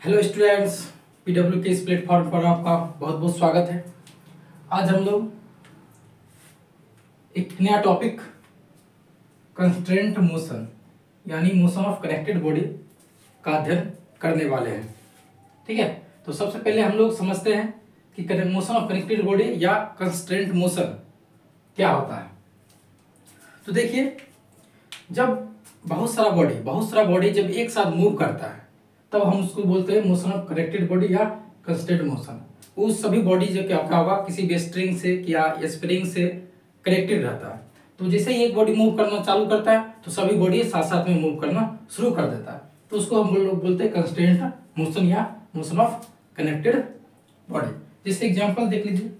Hello students, PW के इस platform पर आपका बहुत बहुत स्वागत है। आज हम लोग एक नया टॉपिक कंस्ट्रेंट मोशन यानी मोशन ऑफ कनेक्टेड बॉडी का अध्ययन करने वाले हैं। ठीक है, तो सबसे पहले हम लोग समझते हैं कि मोशन ऑफ कनेक्टेड बॉडी या कंस्ट्रेंट मोशन क्या होता है। तो देखिए, जब बहुत सारा बॉडी जब एक साथ मूव करता है तब हम उसको बोलते हैं मोशन ऑफ कनेक्टेड बॉडी या कंस्ट्रेंट मोशन। उस सभी बॉडी जो क्या होगा किसी भी स्ट्रिंग से या स्प्रिंग से कनेक्टेड रहता है। तो जैसे ही एक बॉडी मूव करना चालू करता है तो सभी बॉडी साथ साथ में मूव करना शुरू कर देता है, तो उसको हम लोग बोलते हैं कंस्ट्रेंट मोशन या मोशन ऑफ कनेक्टेड बॉडी। जैसे एग्जांपल देख लीजिए,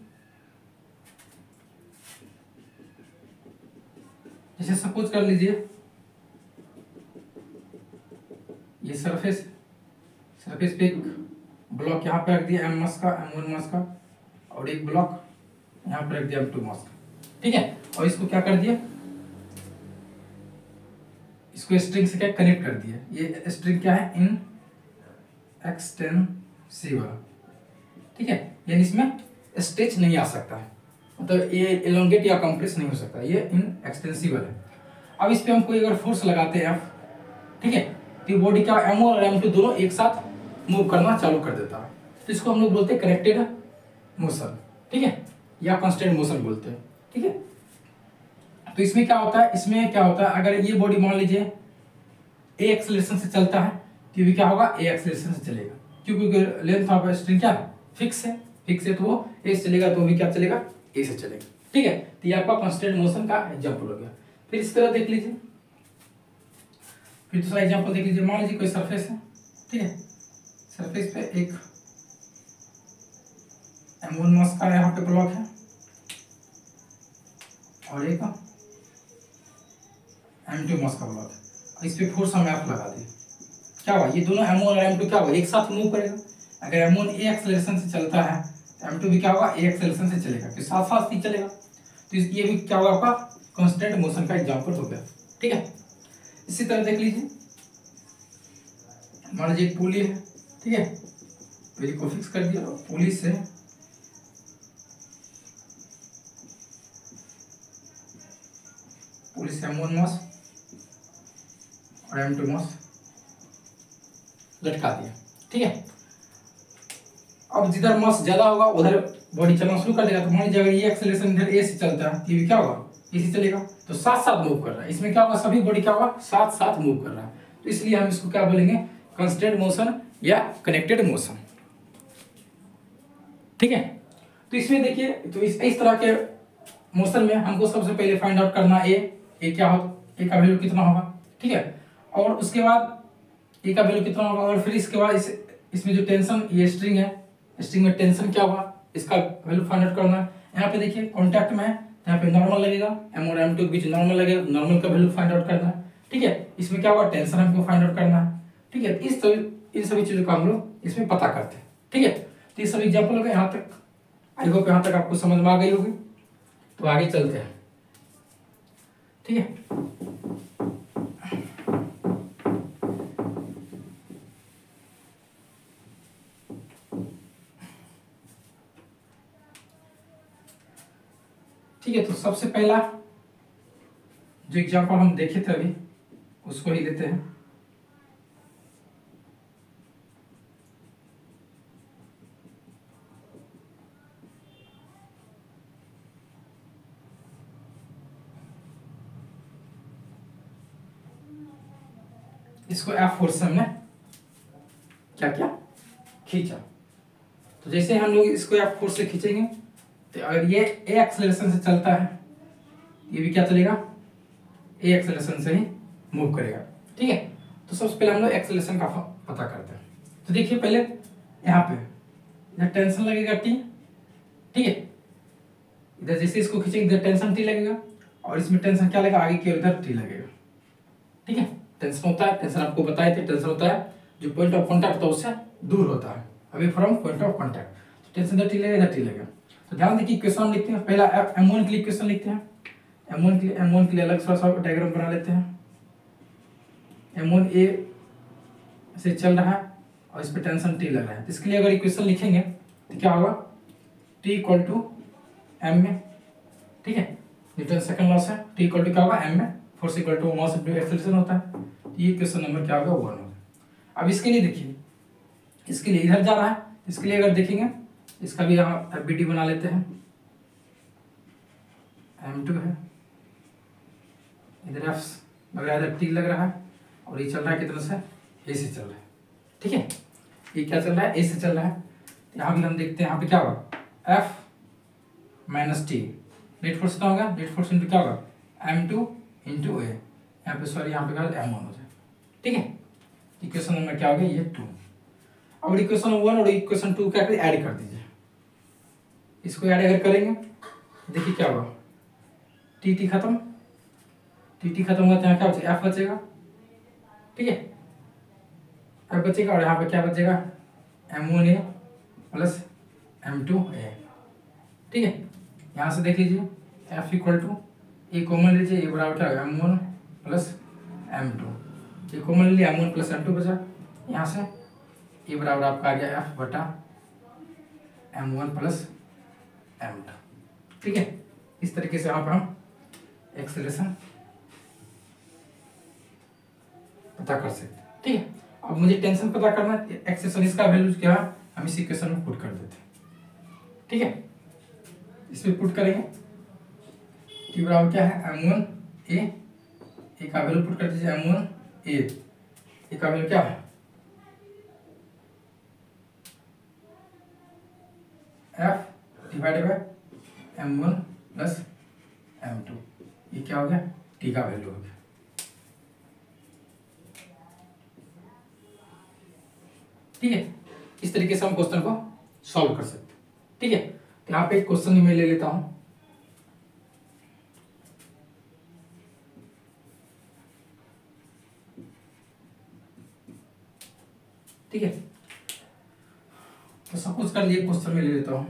जैसे सपोज कर लीजिए ये सरफेस पे एक ब्लॉक यहाँ पे रख दिया m मास का, m1 मास का, और एक ब्लॉक यहाँ पे रख दिया m2 मास का। ठीक है, और इसको क्या कर दिया, इसको स्ट्रिंग से क्या कनेक्ट कर दिया। ये स्ट्रिंग क्या है, इन एक्सटेंसिबल। ठीक है, यानी इसमें स्ट्रेच नहीं आ सकता है, मतलब ये एलोंगेट या कंप्रेस नहीं हो सकता, ये इन एक्सटेंसिबल है। अब इस पे हम कोई अगर फोर्स लगाते हैं F, ठीक है, तो बॉडी क्या M1 और M2 दोनों एक साथ मूव करना चालू कर देता है, तो इसको हम लोग बोलते हैं कनेक्टेड मोशन। ठीक है, या कांस्टेंट मोशन बोलते हैं। ठीक है, तो इसमें क्या होता है, अगर ये बॉडी मान लीजिए ए एक्सेलरेशन से चलता है तो भी क्या होगा, ए एक्सेलरेशन से चलेगा, क्योंकि लेंथ ऑफ स्ट्रिंग क्या फिक्स है, तो वो ए से चलेगा, तो भी क्या चलेगा, ए से चलेगा। ठीक है, तो ये आपका कांस्टेंट मोशन का एग्जांपल हो गया। फिर इस तरह देख लीजिए, फिर दूसरा एग्जांपल देख लीजिए। मान लीजिए कोई सरफेस है, ठीक है, सरफेस पे एक m1 मास का यहाँ पे ब्लॉक है और एक m2 मास का ब्लॉक है। इस पे फोर्स हम F लगा दें, क्या हुआ, ये दोनों m1 और m2 क्या होगा, एक साथ मूव करेगा। अगर m1 a एक्सेलरेशन से चलता है तो m2 भी क्या होगा, a एक्सेलरेशन से चलेगा, फिर साथ साथ ही चलेगा। तो ये भी क्या होगा, आपका कांस्टेंट मोशन का एग्जांपल हो गया। ठीक है, इसी तरह देख लीजिए, मान लीजिए एक पुली है, ठीक है, पुली को फिक्स कर दिया, पुली से m1 मास और m2 मास लटका दिया। ठीक है, अब जिधर मास ज्यादा होगा उधर बॉडी चलना शुरू कर देगा। तो मान लीजिए अगर ये एक्सेलरेशन इधर ए से चलता है, ये भी क्या होगा, ए से चलेगा, तो साथ साथ मूव कर रहा है। इसमें क्या होगा, सभी बॉडी क्या होगा, साथ साथ मूव कर रहा है, तो इसलिए हम इसको क्या बोलेंगे, कांस्टेंट मोशन या कनेक्टेड मोशन। ठीक है, तो इसमें देखिए, तो इस तरह के मोशन में हमको सबसे पहले फाइंड आउट करना ए क्या हो, ए का वैल्यू कितना होगा। ठीक है, और उसके बाद ए का वैल्यू कितना होगा, और फिर इसके बाद इसमें जो टेंशन, ये स्ट्रिंग है, स्ट्रिंग में टेंशन क्या होगा, इसका वैल्यू फाइंड आउट करना है। यहाँ पे देखिए कॉन्टैक्ट में है, यहाँ पे नॉर्मल लगेगा, m और m2 के बीच नॉर्मल लगेगा, नॉर्मल का वैल्यू फाइंड आउट करना है। ठीक है, इसमें क्या होगा, टेंशन हमको फाइंड आउट करना है। ठीक है, इन सभी चीजों का हम लोग इसमें पता करते हैं। ठीक है, तो ये सब एग्जाम्पल हो गए। यहाँ तक आई होप यहाँ तक आपको समझ में आ गई होगी, तो आगे चलते हैं। ठीक है, ठीक है, तो सबसे पहला जो एग्जांपल हम देखे थे अभी उसको ही लेते हैं। इसको F फोर्स से हमने क्या किया, खींचा। तो जैसे हम लोग इसको F फोर्स से खींचेंगे, तो अगर ये A एक्सेलरेशन से चलता है, ये भी क्या चलेगा, A एक्सेलरेशन से ही मूव करेगा। ठीक है, तो सबसे पहले हम लोग एक्सेलरेशन का पता करते हैं। तो देखिए पहले यहाँ पे इधर टेंशन लगेगा T, ठीक है, इधर जैसे इसको खींचेंगे इधर टेंशन T लगेगा, और इसमें टेंशन क्या लगेगा, आगे की ओर इधर T लगेगा। ठीक है, टेंशन होता है, टेंशन आपको बताए थे, टेंशन होता है जो पॉइंट ऑफ कॉन्टैक्ट होता है उससे दूर होता है, away from point of contact. तो टेंशन इधर T लगेगा, इधर T लगेगा। तो ध्यान देखिए इक्वेशन लिखते हैं, पहला m1 के लिए इक्वेशन लिखते हैं। m1 के लिए अलग सा डायग्राम बना लेते हैं। m1 a से चल रहा है और इस पे टेंशन टी लग रहा है, तो इसके लिए अगर इक्वेशन लिखेंगे तो क्या होगा, टी इक्वल टू एम में, ठीक है, न्यूटन सेकंड लॉ से टी इक्वल टू क्या होगा एम में, force equal to mass into acceleration होता है, तो ये क्वेश्चन नंबर क्या होगा 1 होगा। अब इसके लिए देखिए, इसके लिए इधर जा रहा है, इसके लिए अगर देखेंगे इसका भी यहाँ एफबीडी बना लेते हैं, m2 है, इधर एफ लग रहा है, इधर टी लग रहा है, और ये चल रहा है कितना से, ए से चल रहा है, ठीक है, ये क्या चल रहा है, ए से चल रहा है। यहाँ भी हम देखते हैं, यहाँ पे क्या होगा, F minus T, net force कितना होगा, नेट फोर्स इंटू क्या होगा, m2 इंटू ए, यहाँ पे सॉरी यहाँ पे क्या m1 हो जाए, ठीक है। इक्वेशन नंबर क्या हो गया, ये 2। अब इक्वेशन 1 और इक्वेशन 2 क्या करें, ऐड कर दीजिए, इसको ऐड अगर करेंगे देखिए क्या होगा, टी टी खत्म, टी टी खत्म होगा तो यहाँ क्या बचेगा, एफ बचेगा, ठीक है, एफ बचेगा, और यहाँ पे क्या बचेगा, m1a प्लस m2a, ठीक है। यहाँ से देख लीजिए F equal to A common लीजिए, ये बराबर क्या होगा m1 प्लस m2, ये कॉमन लीजिए m1 प्लस m2 बचा, यहाँ से ये बराबर आपका आ गया f बटा m1 प्लस m2, ठीक है। इस तरीके से यहाँ पर हम एक्सेलरेशन पता कर सकते हैं, ठीक है। अब मुझे टेंशन पता करना है, एक्सेलरेशन इसका वैल्यू क्या है, हम इस इक्वेशन में पुट कर देते हैं, ठीक है। इसमें पुट करेंगे कि बराबर क्या है m1 a का वैल्यू पुट कर दीजिए, m1 a का वैल्यू क्या है, f divided by m1 plus m2, ये क्या हो गया, t का वैल्यू हो गया, ठीक है। इस तरीके से हम क्वेश्चन को सॉल्व कर सकते हैं, ठीक है। तो यहाँ पे एक क्वेश्चन मैं ले लेता हूं, ठीक है। तो सपोज कर लिए क्वेश्चन में ले लेता हूं,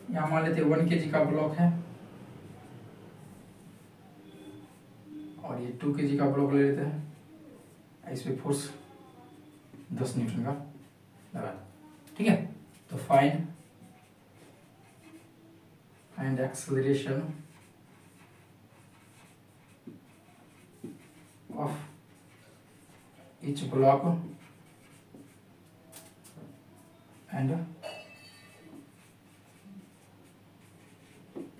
यहाँ मान लेते 1 kg का ब्लॉक है, और ये 2 kg का ब्लॉक ले लेते हैं, इस पे फोर्स 10 न्यूटन का लगा, ठीक है। तो find acceleration of each block and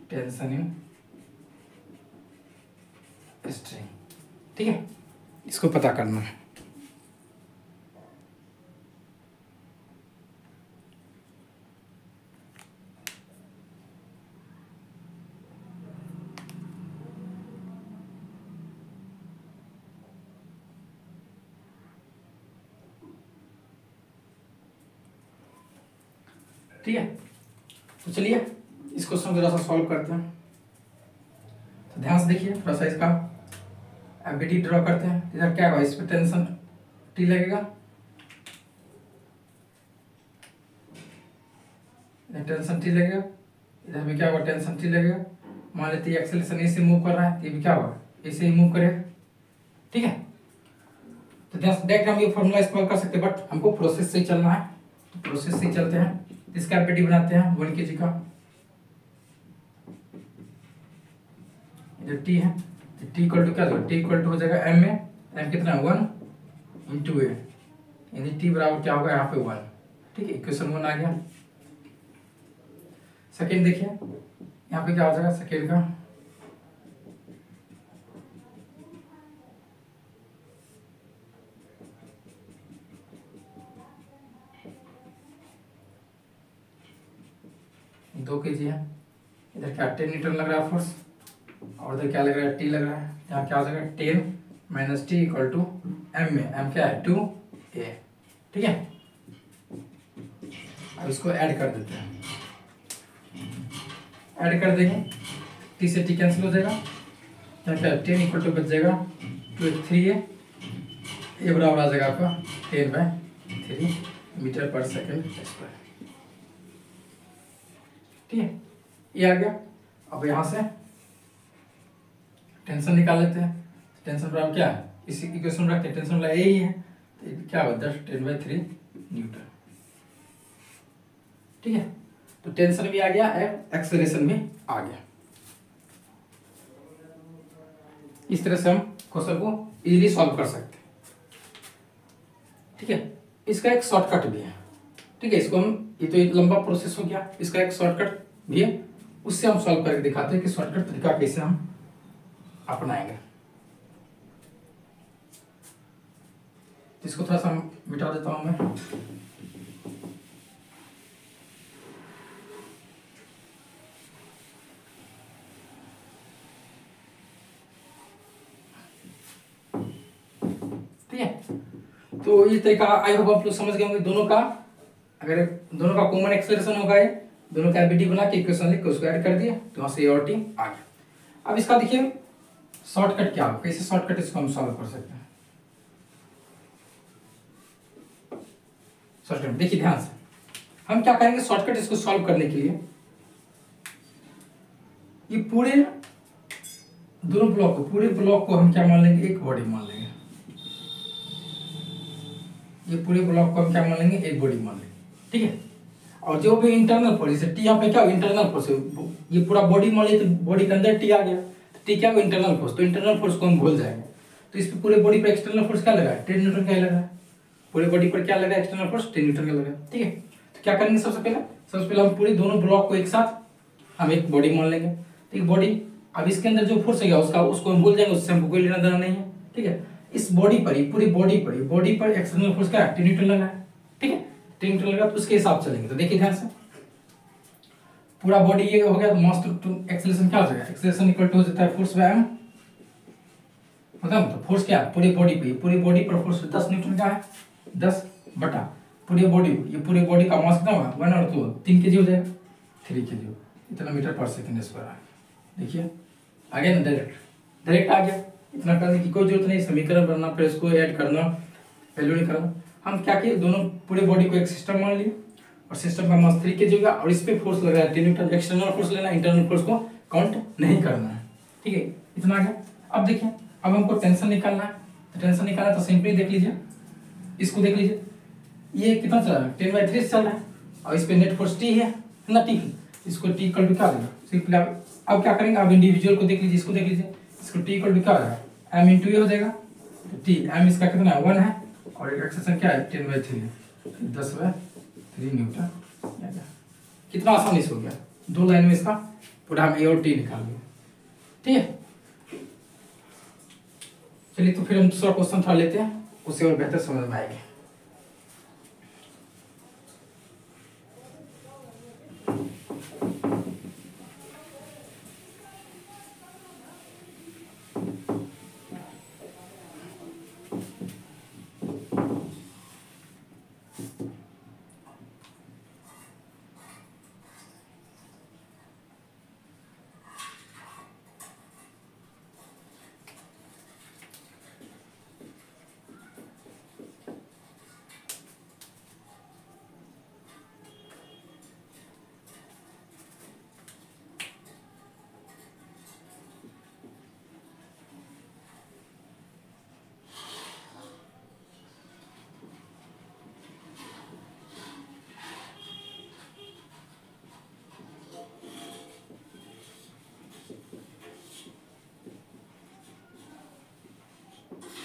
tension in string, ठीक है, इसको पता करना है, ठीक है। तो चलिए इस क्वेश्चन को जरा सा सॉल्व करते हैं। तो ध्यान से देखिए, थोड़ा सा इसका एफबीडी ड्रॉ करते हैं। इधर क्या होगा, इस पे टेंशन टी लगेगा, इधर टेंशन टी लगेगा, इधर भी क्या होगा, टेंशन टी लगेगा। मान लेते हैं एक्सेलरेशन ए से मूव कर रहा है, तो ये भी क्या होगा, ए से ही मूव करेगा, ठीक है। तो डायरेक्ट हम ये फॉर्मूला इस्तेमाल कर सकते हैं, बट हमको प्रोसेस से ही चलना है, तो प्रोसेस से ही चलते हैं। इसका एफबीडी बनाते हैं 1 kg का, इधर टी है, तो टी इक्वल टू क्या होगा, टी इक्वल टू हो जाएगा एम में, एम कितना है 1 इंटू ए, यानी टी बराबर क्या होगा यहाँ पे 1, ठीक है। इक्वेशन 1 आ गया। सेकेंड देखिए, यहाँ पे क्या हो जाएगा सेकेंड का, दो kg है, इधर क्या 10 न्यूटन लग रहा है फोर्स, और इधर क्या लग रहा है, टी लग रहा है। यहाँ क्या हो जाएगा 10 minus T equal to M में, एम क्या है 2a, ठीक है। अब इसको ऐड कर देते हैं, ऐड कर देंगे, टी से टी कैंसिल हो जाएगा, यहाँ क्या 10 इक्वल टू बच जाएगा 2 3a, ये बराबर आ जाएगा आपका 10/3 मीटर पर सेकेंड स्क्वायर, ठीक है। ये आ गया। अब यहाँ से टेंशन निकाल लेते हैं। टेंशन बराबर क्या है, इसी इक्वेशन रखते हैं, टेंशन वाला यही है, तो क्या होगा 10/3 न्यूटन। ठीक है, तो टेंशन भी आ गया, एक्सेलरेशन भी आ गया। इस तरह से हम क्वेश्चन को इजीली सॉल्व कर सकते हैं। ठीक है, इसका एक शॉर्टकट भी है। ठीक है, इसको हम, ये तो एक लंबा प्रोसेस हो गया, इसका एक शॉर्टकट भी है, उससे हम सॉल्व करके दिखाते हैं कि शॉर्टकट तरीका कैसे हम अपनाएंगे। इसको थोड़ा सा मिटा देता हूं मैं। ठीक है, तो ये तरीका आई होप आप लोग समझ गए होंगे। दोनों का, अगर दोनों का कॉमन एक्सप्रेशन होगा, ये दोनों का एबीडी बना के इक्वेशन लिख के उसको ऐड कर दिया, तो वहां से और टी आ गया। अब इसका देखिए शॉर्टकट क्या हो, कैसे शॉर्टकट इसको हम सॉल्व कर सकते हैं। शॉर्टकट देखिए ध्यान से, हम क्या करेंगे शॉर्टकट इसको सॉल्व करने के लिए, ये पूरे दोनों ब्लॉक को, पूरे ब्लॉक को हम क्या मान लेंगे, एक बॉडी मान लेंगे। ये पूरे ब्लॉक को हम क्या मान लेंगे, एक बॉडी मान लेंगे। ठीक है, और जो भी इंटरनल फोर्स, जैसे टी यहाँ पे क्या हो, इंटरनल फोर्स है, ये पूरा बॉडी मान लिया, तो बॉडी के अंदर टी आ गया, तो टी क्या हो, इंटरनल फोर्स, तो इंटरनल फोर्स को हम भूल जाएंगे। तो इस पे पूरे बॉडी पर एक्सटर्नल फोर्स क्या लगा है, 10 न्यूटन का लगा है। पूरे बॉडी पर क्या लगा है, एक्सटर्नल फोर्स 10 न्यूटन का लगा है। ठीक है, तो क्या करेंगे सबसे पहले हम पूरे दोनों ब्लॉक को एक साथ हम एक बॉडी मान लेंगे। ठीक, बॉडी, अब इसके अंदर जो फोर्स है उसको हम भूल जाएंगे, उससे हमको कोई लेना देना नहीं है। ठीक है, इस बॉडी पर ही, पूरी बॉडी पर एक्सटर्नल फोर्स क्या है, 10 न्यूटन लगा है। ठीक है, 10 न्यूटन लगा, तो उसके हिसाब से चलेंगे। तो देखिए ध्यान से, पूरा बॉडी ये हो गया, तो मास टू एक्सेलरेशन क्या हो जाएगा, एक्सेलरेशन इक्वल टू हो जाता है फोर्स बाय m। मतलब तो फोर्स क्या है, पूरी बॉडी पर फोर्स 10 न्यूटन का है, 10 बटा पूरी बॉडी, ये पूरी बॉडी का मास कितना होगा, 1 और 2 3 kg हो जाएगा, 3 kg, इतना मीटर पर सेकंड स्क्वायर है। देखिए आ गया ना, डायरेक्ट आ गया, इतना करने की कोई जरूरत नहीं, समीकरण बनना फिर इसको ऐड करना, वैल्यू नहीं करना। हम क्या किए, दोनों पूरे बॉडी को एक सिस्टम मान लिए, और सिस्टम का मास 3 kg होगा, और इस पे फोर्स लगा है 10 न्यूटन। एक्सटर्नल फोर्स लेना, इंटरनल फोर्स को काउंट नहीं करना है। ठीक है, इतना आ गया। अब देखिए, अब हमको टेंशन निकालना है, तो टेंशन निकालना है तो सिंपली देख लीजिए, इसको देख लीजिए, ये कितना चल रहा है, 10/3 चल रहा है, और इस पे नेट फोर्स टी है ना, टी, इसको टी इक्वल टू क्या देगा सिंपली। अब क्या करेंगे, अब इंडिविजुअल को देख लीजिए, इसको देख लीजिए, इसको टी इक्वल टू क्या होगा, m इंटू ये हो जाएगा, तो टी m इसका कितना है 1 है, और एक्सेलरेशन क्या है 10/3 है, 10/3 न्यूटन। कितना आसान इसको गया, 2 लाइन में इसका पूरा हम ए और टी निकाल लिया। ठीक है, चलिए तो फिर हम दूसरा क्वेश्चन था लेते हैं, उससे और बेहतर समझ में आएगी।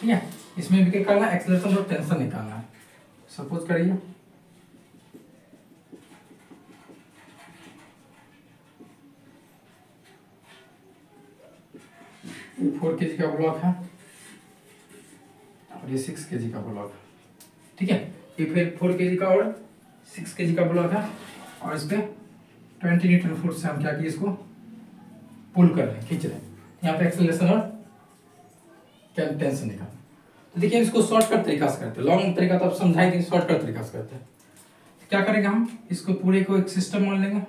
ठीक है, इसमें भी क्या करना है, एक्सेलरेशन और टेंशन निकालना है। सपोज करिए ये 4 kg का ब्लॉक है, और ये 6 kg का ब्लॉक है। ठीक है, ये फिर 4 kg का और 6 kg का ब्लॉक है, और इस पे 20 न्यूटन फोर्स से हम क्या किए, इसको पुल कर रहे हैं, खींच रहे हैं। यहाँ पे एक्सेलरेशन और टेंशन निकाल। तो देखिए इसको शॉर्टकट तरीका से करते हैं, लॉन्ग तरीका तो आप समझाए कि शॉर्टकट तरीका से करते हैं। तो क्या करेंगे, हम इसको पूरे को एक सिस्टम मान लेंगे,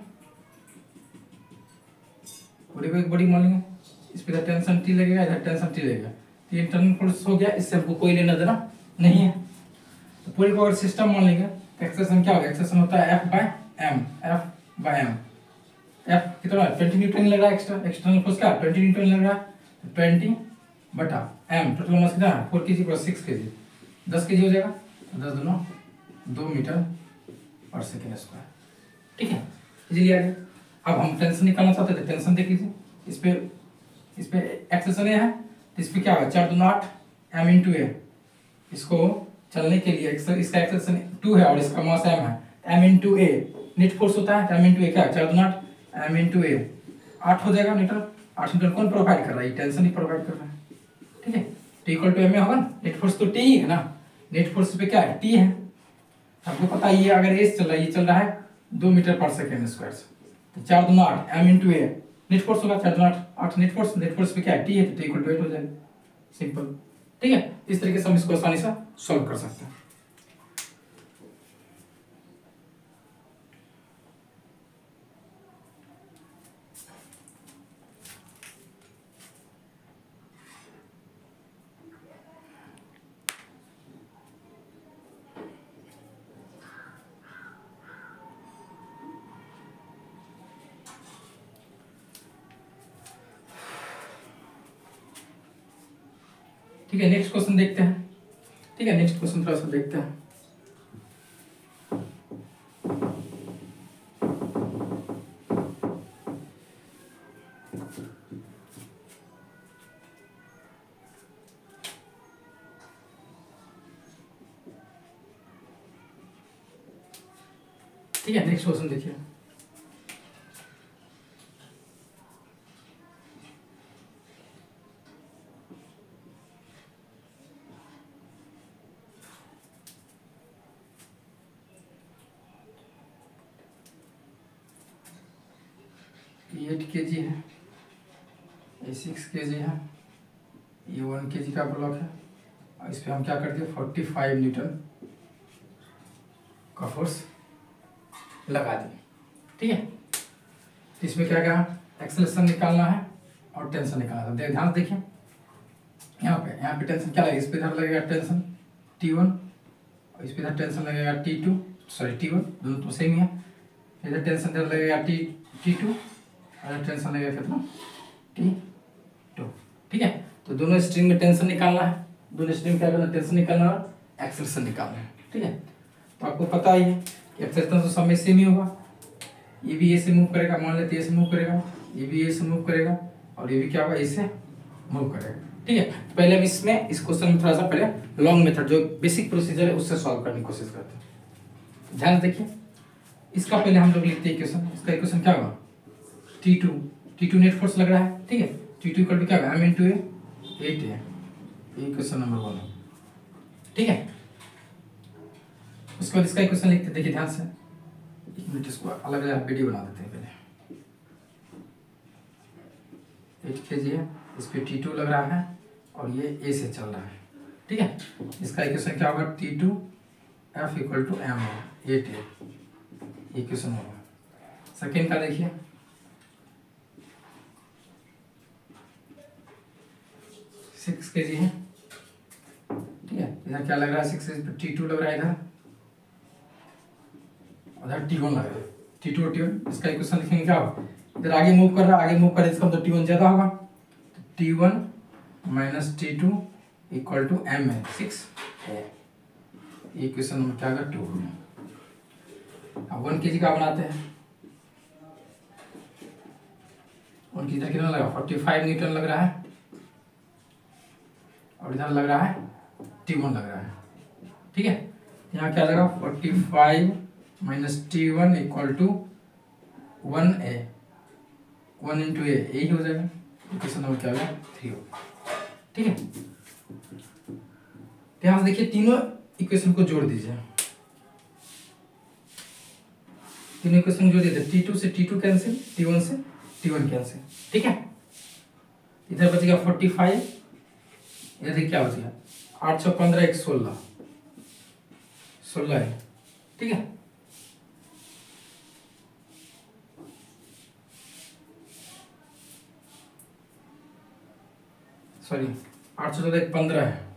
पूरे को एक बॉडी मान लेंगे, इस पे टेंशन टी लगेगा, इधर टेंशन टी लगेगा, ये इंटरनल फोर्स हो गया, इससे हमको कोई लेना देना नहीं है। तो पूरे को अगर सिस्टम मान लेंगे, एक्सेलरेशन क्या होगा, एक्सेलरेशन होता है F/m, F/m। एफ कितना है 20 न्यूटन लग रहा है, एक्सटर्नल फोर्स क्या 20 न्यूटन लग रहा है, 20 बटा एम टोटल मास कितना है 4 kg प्लस 6 kg 10 kg हो जाएगा, 10 दूना 2 मीटर पर सेकेंड स्क्वायर। ठीक है, इजीली आ गया। अब हम टेंशन निकालना चाहते थे, टेंशन देख लीजिए, इस पे एक्सेलेरेशन है तो इस पे क्या होगा 4 दूना 8 एम इंटू ए, इसको चलने के लिए इसका एक्सेलेरेशन 2 है और इसका मास m है, m इंटू ए नेट फोर्स होता है, m इंटू ए क्या 4 दूना 8 m इंटू ए 8 हो जाएगा मीटर। 8 मीटर कौन प्रोवाइड कर रहा है, टेंशन ही प्रोवाइड कर रहा है। ठीक है, T इक्वल टू m में होगा ना, नेट फोर्स तो T ही है ना, नेट फोर्स पे क्या है T है। आपको पता है ये अगर एस चल रहा है, ये चल रहा है 2 मीटर पर सेकेंड स्क्वायर से, तो 4 दूना 8 m इंटू ए नेट फोर्स होगा 4 दूना 8 नेट फोर्स पे क्या है T है, तो T इक्वल टू 8 हो जाएगा, सिंपल। ठीक है, इस तरीके से हम इसको आसानी से सॉल्व कर सकते हैं। ठीक है, नेक्स्ट क्वेश्चन देखते हैं। ठीक है, नेक्स्ट क्वेश्चन थोड़ा सा देखते हैं। ठीक है, नेक्स्ट क्वेश्चन देखिए। ये 8 kg है, ये 6 kg है, ये 1 kg का ब्लॉक है और इस पे हम क्या करते हैं 45 न्यूटन का फोर्स लगा दिए। ठीक है, तो इसमें क्या कहा एक्सेलरेशन निकालना है और टेंशन निकालना है। ध्यान से देखिए, यहाँ पे टेंशन क्या लगेगा, इस पे इधर लगेगा टेंशन T1 और इस पे इधर टेंशन लगेगा T2, सॉरी T1 दोनों तो सेम ही है। इधर टेंशन इधर लगेगा T2 और टेंशन लगेगा कितना T2। ठीक है, तो दोनों स्ट्रिंग में टेंशन निकालना है, दोनों स्ट्रिंग में क्या करना है टेंशन निकालना है और एक्सेलरेशन निकालना है। ठीक है, तो आपको पता ही है कि एक्सेलरेशन तो सब में सेम ही होगा, ये भी ए से मूव करेगा, मान लेते ए से मूव करेगा, ये भी ए से मूव करेगा और ये भी क्या होगा ए से मूव करेगा। ठीक है, तो पहले हम इसमें इस क्वेश्चन में थोड़ा सा पहले लॉन्ग मेथड जो बेसिक प्रोसीजर है उससे सॉल्व करने की कोशिश करते हैं। ध्यान देखिए, इसका पहले हम लोग लिखते हैं इक्वेशन, इसका इक्वेशन क्या होगा T2 नेट फोर्स लग रहा है। ठीक है, T2 इक्वल टू क्या होगा m इंटू ए 8 है, ये क्वेश्चन नंबर 1 है। ठीक है, उसके बाद इसका इक्वेशन लिखते हैं, देखिए ध्यान से, एक मिनट इसको अलग अलग वीडियो बना देते हैं। पहले 8 kg है, इस पे T2 लग रहा है और ये ए से चल रहा है। ठीक है, इसका इक्वेशन क्या होगा T2 F equal to m 8 है, ये इक्वेशन होगा। सेकेंड का देखिए, सिक्स kg है। ठीक है, इधर क्या लग रहा है 6 kg पे T2 लग रहा है, इधर उधर T1 लग रहा है, T2 और T1। इसका इक्वेशन लिखेंगे क्या होगा, इधर आगे मूव कर रहा है, आगे मूव करे इसका मतलब T1 ज्यादा होगा, तो T1 minus T2 equal to m है 6 है, ये इक्वेशन नंबर क्या होगा 2। अब 1 kg का बनाते हैं, 1 kg कितना लगा 45 न्यूटन लग रहा है और इधर लग रहा है T1 लग रहा है। ठीक है, यहाँ क्या लगा 45 minus T1 equal to 1a, 1 into A, यही हो जाएगा, इक्वेशन नंबर क्या होगा 3 होगा। ठीक है, यहाँ से देखिए तीनों इक्वेशन को जोड़ दीजिए, तीनों इक्वेशन जोड़ दीजिए, T2 से T2 कैंसिल, T1 से T1 कैंसिल। ठीक है, इधर बचेगा 45, इधर देखिए क्या बचेगा 8 6 15 1 16 16 है। ठीक है, सॉरी 8 से 14 15 है,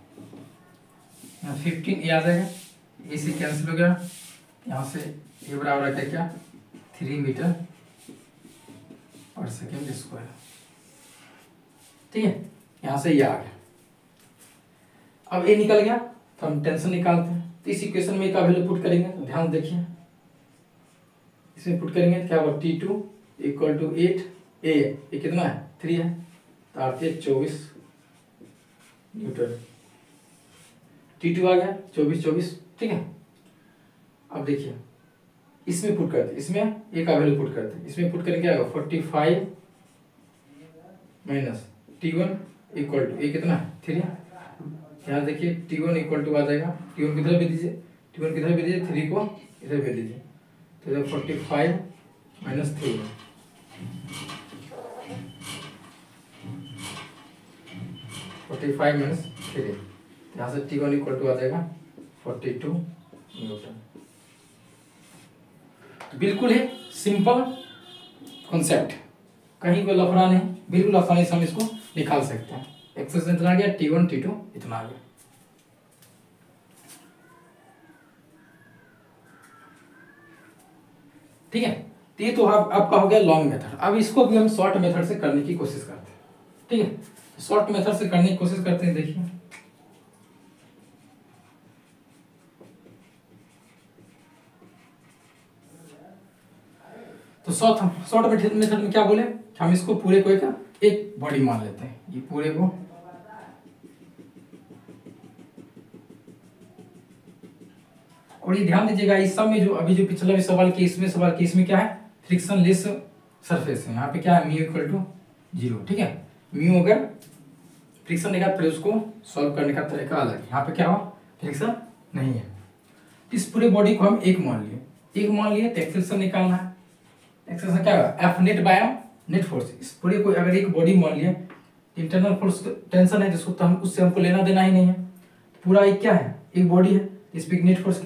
यहाँ 15 ये आ जाएगा, ए से कैंसिल हो गया, यहाँ से ये बराबर है क्या 3 मीटर पर सेकेंड स्क्वायर। ठीक है, यहां से ये आ गया। अब ए निकल गया तो हम टेंशन निकालते हैं। तो इस इक्वेशन में का वैल्यू पुट करेंगे, तो ध्यान देखिए इसमें पुट करेंगे क्या होगा, T2 इक्वल टू 8, ये कितना है 3 है, तो आते हैं 24 न्यूटन। T2 आ गया 24। ठीक है, अब देखिए इसमें पुट करते, इसमें ए का वैल्यू पुट करते, इसमें पुट करेंगे क्या होगा 45 माइनस T1 इक्वल टू, ये कितना है 3 है। यहाँ देखिए T1 इक्वल टू आ जाएगा, T1 किधर भेज दीजिए, T1 किधर भेज दीजिए, 3 को इधर भेज दीजिए, तो इधर 45 माइनस 3 है, 45 माइनस 3, यहाँ से T1 इक्वल टू आ जाएगा 42 न्यूटन। बिल्कुल ही सिंपल कॉन्सेप्ट, कहीं कोई लफड़ा नहीं, बिल्कुल आसानी से हम इसको निकाल सकते हैं। एक्सप्रेशन इतना आ गया, T1 T2 इतना आ गया। ठीक है, तो ये तो आपका हो गया लॉन्ग मेथड। अब इसको भी हम शॉर्ट मेथड से करने की कोशिश करते हैं। ठीक है, शॉर्ट मेथड से करने की कोशिश करते हैं। देखिए तो शॉर्ट मेथड में क्या बोले, हम इसको पूरे को एक बॉडी मान लेते हैं, ये पूरे को और ये ध्यान दीजिएगा इस सब में जो अभी जो पिछला सवाल के इसमें क्या है, फ्रिक्शन लेस सरफेस है। यहाँ पे क्या है, म्यू इक्वल टू 0। ठीक है, म्यू अगर फ्रिक्शन देगा फिर उसको सॉल्व करने का तरीका अलग है। यहाँ पे क्या हुआ, फ्रिक्शन नहीं है। इस पूरे बॉडी को हम एक मान लिए, तो एक्सेलरेशन निकालना है। एक्सेलरेशन क्या होगा, F net by net force. इस पूरे को अगर एक बॉडी मान लिया, इंटरनल फोर्स टेंशन है जिसको, तो हम उससे हमको लेना देना ही नहीं है। पूरा एक क्या है, एक बॉडी है, इस पे नेट फोर्स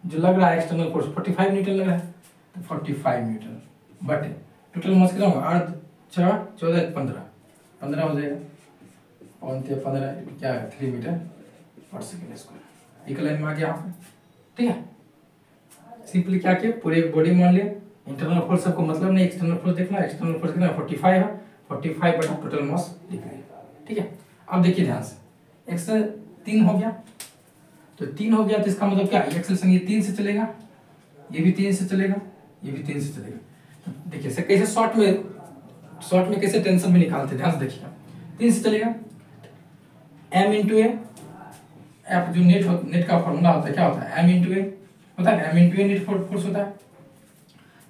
जो लग रहा है एक्सटर्नल फोर्स 45 न्यूटन लग रहा है, तो 45 न्यूटन बट टोटल मास कितना होगा, 8 6 14 15 हो जाएगा, और 15 क्या है 3 मीटर पर सेकेंड स्क्वायर। एक लाइन में आ गया यहाँ पे। ठीक है, सिंपली क्या किया, पूरे एक बॉडी मान लिया, इंटरनल फोर्स सबको मतलब नहीं, एक्सटर्नल फोर्स देखना है। एक्सटर्नल फोर्स कितना 45 है, 45 बटा टोटल मास लिख लिया। ठीक है, अब देखिए ध्यान से, एक्स 3 हो गया, तो 3 हो गया तो इसका मतलब क्या, एक्सेलरेशन ये 3 से चलेगा, ये भी 3 से चलेगा, ये भी 3 से चलेगा। तो देखिए से कैसे शॉर्ट में कैसे टेंशन में निकालते हैं, ध्यान से देखिएगा। 3 से चलेगा, m इंटू ए, एफ जो नेट का फॉर्मूला होता है क्या होता है, m इंटू ए होता है, m इंटू ए नेट फोर्स होता है।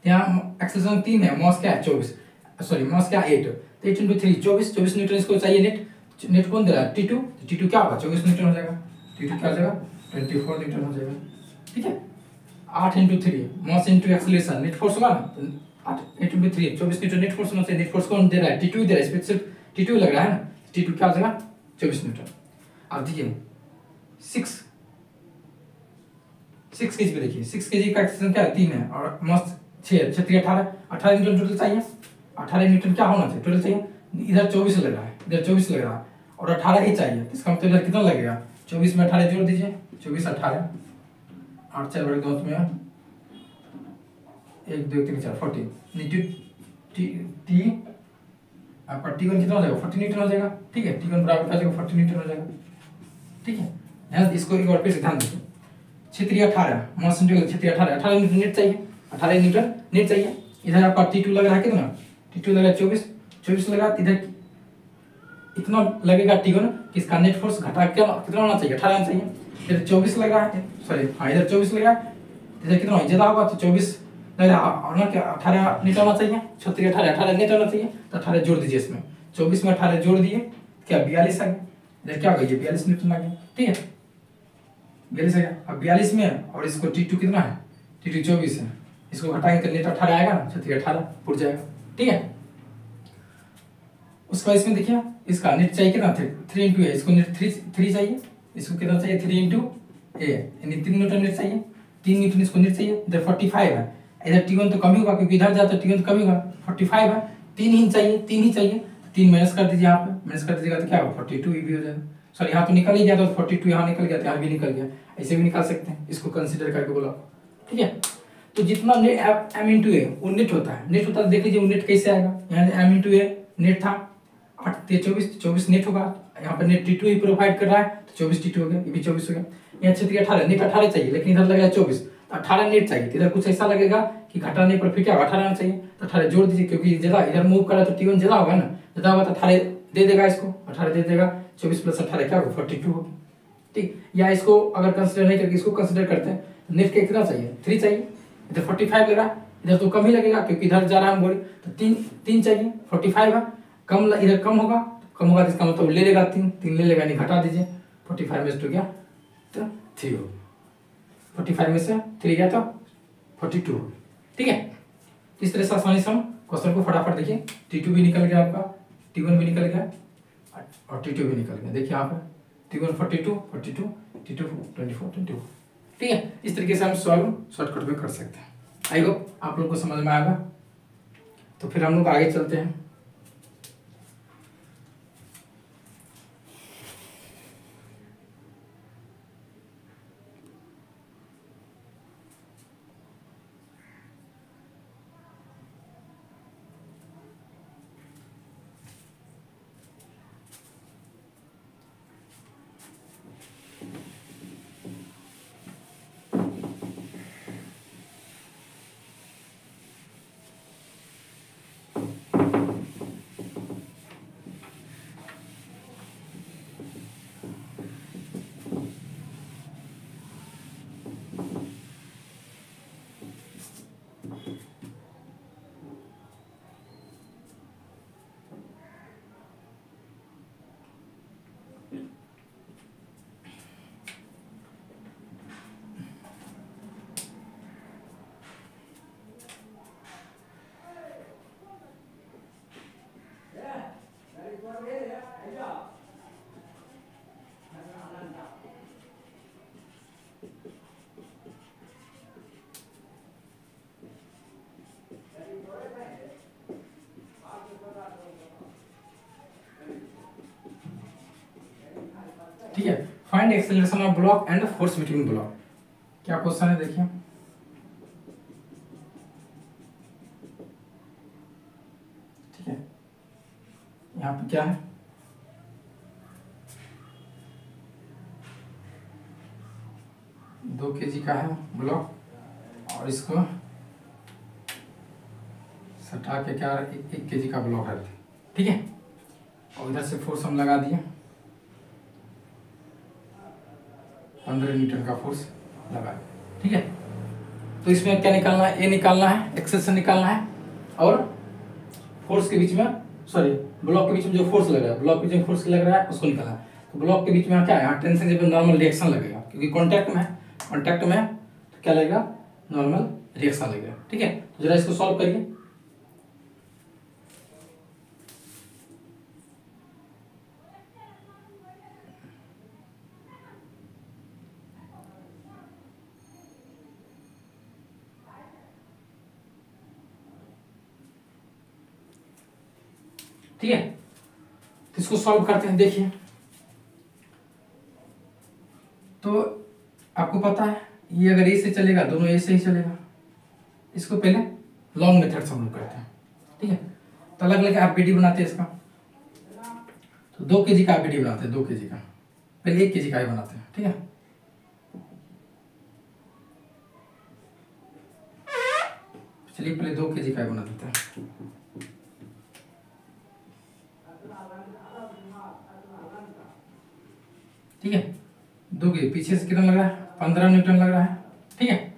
यहाँ एक्सेलरेशन 3 है, मास क्या है 24, सॉरी मास क्या 8, तो 8 इंटू 3 24 न्यूटन इसको चाहिए। नेट कौन दे रहा है, T2 क्या होगा 24 न्यूटन हो जाएगा, T2 क्या हो जाएगा 24 न्यूटन हो जाएगा। ठीक है, 8 इंटू 3 मास इंटू एक्सेलरेशन नेट फोर्स होगा ना, 8 इंटू 3 24 न्यूटन नेट फोर्स होना चाहिए। नेट फोर्स कौन दे रहा है, T2 दे रहा है, सिर्फ T2 लग रहा है ना, T2 क्या हो जाएगा 24 न्यूटन। अब देखिए 6 केजी पे देखिए, 6 केजी का एक्सेलरेशन क्या है 3 है, और मास 6 3 18 न्यूटन टोटल चाहिए। 18 न्यूटन क्या होना चाहिए टोटल चाहिए, इधर 24 लग रहा है, इधर 24 लग रहा है, और 18 ही चाहिए, तो इसका मतलब इधर कितना लगेगा, 24 में 18 जोड़ दीजिए, 24 18 8 4 बड़े 2 में 1 2 3 4 40 नीचे टी आपका T1 कितना हो जाएगा 40 न्यूटन हो जाएगा। ठीक है, T1 बराबर क्या हो जाएगा 40 न्यूटन हो जाएगा। ठीक है, ध्यान इसको एक और फिर से ध्यान दीजिए, 6 3 18 मास इंटू 6 3 18 न्यूटन नेट चाहिए, 18 न्यूटन नेट चाहिए। इधर आपका T2 लग रहा है कितना, T2 लग रहा है 24 लगा, इधर इतना लगेगा T1, किसका नेट फोर्स घटा कितना होना चाहिए 18 होना चाहिए। इधर 24 लग रहा है, सॉरी हाँ इधर 24 लग रहा है, इधर कितना ज्यादा होगा, तो 24 लग रहा है ना, क्या 18 नेट होना चाहिए, 36 18 नेट होना चाहिए, तो 18 जोड़ दीजिए इसमें, 24 में 18 जोड़ दिए क्या 42 आ गया, इधर क्या होगा ये 42 न्यूटन आ गया। ठीक है, 42 आ गया। अब 42 में और इसको T2 कितना है, T2 24 है, इसको घटाएंगे तो नेट 18 आएगा ना, 36 18 पुट जाएगा। ठीक है, उसका इसमें देखिए इसका नेट चाहिए कितना 3 इंटू ए, इसको नेट 3 चाहिए, इसको कितना चाहिए 3 इंटू ए, यानी 3 न्यूटन नेट चाहिए, 3 न्यूटन इसको नेट चाहिए। इधर 45 है, इधर T1 तो कम ही होगा क्योंकि इधर जाता है T1 तो कम ही होगा, 45 है, 3 ही चाहिए 3 माइनस कर दीजिए, यहाँ पे माइनस कर दीजिएगा तो क्या होगा 42 भी हो जाएगा। सॉरी यहाँ तो निकल ही गया, तो 42 यहाँ निकल गया, तो यहाँ भी निकल गया, ऐसे भी निकाल सकते हैं, इसको कंसिडर करके बोला। ठीक है, तो जितना एम इंटू ए वो नेट होता है, नेट होता है। देख लीजिए वो नेट कैसे आएगा, यहाँ एम इंटू ए नेट था 8 × 24, 24 नेट होगा। यहाँ पर नेट T2 ही प्रोवाइड कर रहा है तो 24 T2 हो गया, ये भी 24 हो गया। यहाँ क्षेत्र 18 नेट 18 चाहिए, लेकिन इधर लगेगा 24 तो 18 नेट चाहिए। इधर कुछ ऐसा लगेगा कि घटाने पर फिर क्या 18 आना चाहिए, तो 18 जोड़ दीजिए, क्योंकि ज्यादा इधर मूव कर रहा है तो T1 ज्यादा होगा ना, ज्यादा होगा तो 18 दे देगा इसको, 18 दे देगा। 24 + 18 क्या होगा 42 होगी, ठीक। या इसको अगर कंसिडर नहीं करके इसको कंसिडर करते हैं, नेट का कितना चाहिए 3 चाहिए, इधर 45 लग रहा है, इधर तो कम ही लगेगा क्योंकि इधर जा रहा है हम बोले तो 3 चाहिए, 45 है कम, इधर कम होगा तो इसका मतलब ले लेगा 3 ले लेगा, नहीं घटा दीजिए 45 में से तो क्या तो 3 हो, 45 में से 3 गया तो 42 हो, ठीक है। इस तरह से आसानी से हम क्वेश्चन को फटाफट देखिए, T2 भी निकल गया आपका, T1 भी निकल गया और T2 भी निकल गया। देखिए यहाँ पर T1 42 42 T2 24 24, ठीक है। इस तरीके से हम सॉल्व शॉर्टकट में कर सकते हैं। आई होप आप लोग को समझ में आएगा। तो फिर हम लोग आगे चलते हैं। ठीक है, find acceleration of block and force between block. क्या क्वेश्चन है देखिए, ठीक है। यहाँ पे क्या है, दो kg का है ब्लॉक और इसको सटा के क्या 1 kg का ब्लॉक है, ठीक है। और इधर से फोर्स हम लगा दिए 15 न्यूटन का फोर्स लगा, ठीक है। तो इसमें क्या निकालना है, ए निकालना है, एक्सेलरेशन निकालना है और फोर्स के बीच में, सॉरी ब्लॉक के बीच में जो फोर्स लग रहा है, ब्लॉक के बीच में फोर्स लग रहा है उसको निकालना है। तो ब्लॉक के बीच में क्या है, यहाँ टेंशन जब नॉर्मल रिएक्शन लगेगा, क्योंकि कॉन्टैक्ट में है, कॉन्टैक्ट में तो क्या लगेगा नॉर्मल रिएक्शन लगेगा, ठीक है। तो जरा इसको सॉल्व करिए। ठीक है, तो इसको सॉल्व करते हैं। देखिए तो आपको पता है ये अगर ए से चलेगा, दोनों ए से ही चलेगा। इसको पहले लॉन्ग मेथड से हम लोग करते हैं, ठीक है। तो अलग अलग एफबीडी बनाते हैं इसका, तो 2 kg का एफबीडी बनाते हैं, 2 kg का, पहले 1 kg का ही बनाते हैं, ठीक है। चलिए पहले 2 kg का ही बना देते हैं। ठीक है, 2 kg पीछे से कितना लग रहा है 15 न्यूटन लग रहा है, ठीक है।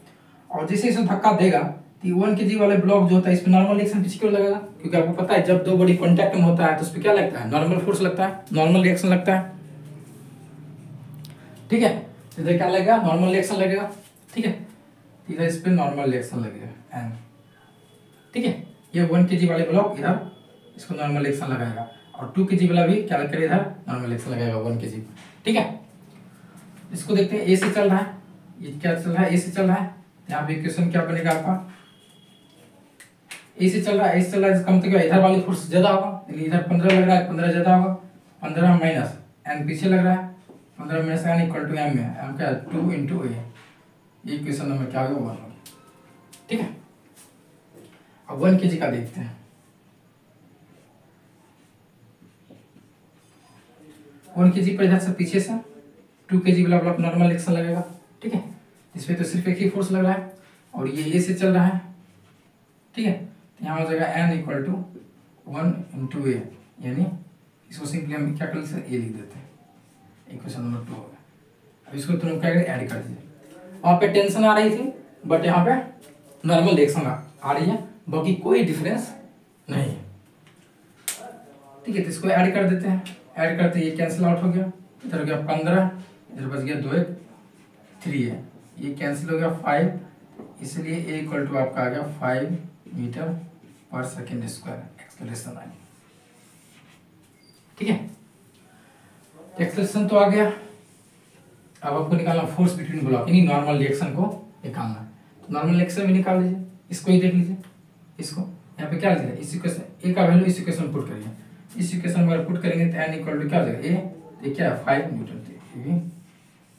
और जैसे इसे धक्का देगा तो 1 kg वाले ब्लॉक जो होता है इसमें नॉर्मल रिएक्शन पीछे क्यों लगेगा, क्योंकि आपको पता है जब दो बॉडी कांटेक्ट में होता है तो उस पर क्या लगता है नॉर्मल फोर्स लगता है, नॉर्मल रिएक्शन लगता है, ठीक है। तो इधर क्या लगेगा नॉर्मल रिएक्शन लगेगा, ठीक है। इधर इस पे नॉर्मल रिएक्शन लगेगा एन, ठीक है। ये 1 kg वाले ब्लॉक इधर इसको नॉर्मल रिएक्शन लगाएगा और 2 kg वाला भी क्या करेगा इधर नॉर्मल रिएक्शन लगाएगा 1 kg, ठीक है। इसको देखते हैं, ए से चल रहा है, ये क्या चल रहा है, ए से चल रहा है। यहाँ पे इक्वेशन क्या बनेगा आपका, ए से चल रहा है, ए से चल रहा है, इसका मतलब क्या इधर वाली फोर्स ज्यादा होगा, इधर 15 लग रहा है, 15 ज्यादा होगा, 15 माइनस एन पीछे लग रहा है, 15 minus N equal to M में, एम क्या 2 × ए, ये इक्वेशन नंबर क्या होगा 1 होगा, ठीक है। अब 1 kg का देखते हैं। 1 kg पर इधर से पीछे से 2 kg वाला ब्लॉक नॉर्मल एक्शन लगेगा, ठीक है। इसमें तो सिर्फ एक ही फोर्स लग रहा है और ये से चल रहा है, ठीक है। तो यहाँ हो जाएगा N इक्वल टू 1 इंटू ए, यानी इसको सिंपली हम क्या कर सकते हैं, ए लिख देते हैं। इक्वेशन नंबर 2 हो गया। अब इसको तुरंत क्या करें, ऐड कर दीजिए। वहाँ पे टेंशन आ रही थी बट यहाँ पे नॉर्मल रिएक्शन आ रही है, बाकी कोई डिफरेंस नहीं है, ठीक है। तो इसको ऐड कर देते हैं। ऐड करते ये कैंसिल आउट हो गया, इधर हो गया 15, इधर बच गया 2 1 3 है, ये कैंसिल हो गया 5, इसलिए ए इक्वल टू आपका आ गया 5 मीटर पर सेकेंड स्क्वायर एक्सेलरेशन आ गया, ठीक है। एक्सेलरेशन तो आ गया। अब आपको निकालना फोर्स बिटवीन ब्लॉक, यानी नॉर्मल रिएक्शन को निकालना है। तो नॉर्मल रिएक्शन भी निकाल लीजिए, इसको ही देख लीजिए। इसको यहाँ पे क्या लिखा है, इस इक्वेशन ए का वैल्यू इस इक्वेशन में पुट करिए। इस इक्वेशन में पुट करेंगे तो n इक्वल टू क्या हो जाएगा, ए क्या है 5 न्यूटन,